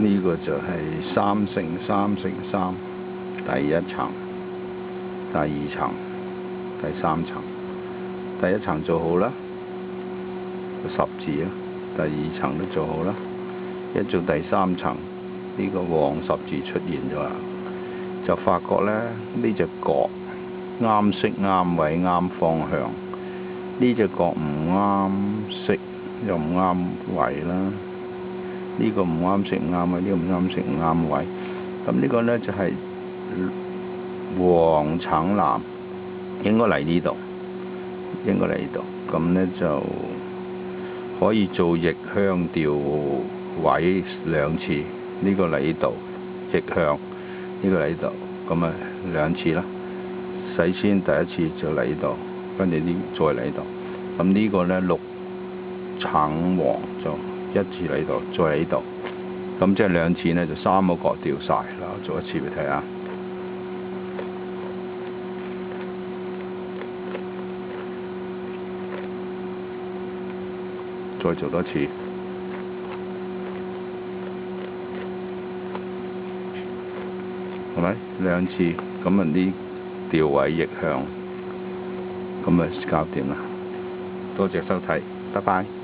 呢個就係3乘3乘3，第一層、第二層、第三層。第一層做好啦，個十字啊。第二層都做好啦，一做第三層，呢個黃十字出現咗啦，就發覺咧呢隻角啱色啱位啱方向，呢隻角唔啱色又唔啱位啦。呢個唔啱色唔啱位，呢個唔啱色唔啱位。咁呢個呢，就係黃橙藍，應該嚟呢度，應該嚟呢度。咁呢，就可以做逆向調位2次。呢個嚟呢度，逆向，呢個嚟呢度，咁啊2次啦。首先第一次就嚟呢度，跟住呢再嚟呢度。咁呢個呢，綠橙黃就1次嚟呢度，再嚟呢度。咁即係2次呢，就3個角調晒啦。我做一次俾你睇下，再做多次，係咪2次？咁啊呢調位逆向，咁啊搞掂啦。多謝收睇，拜拜。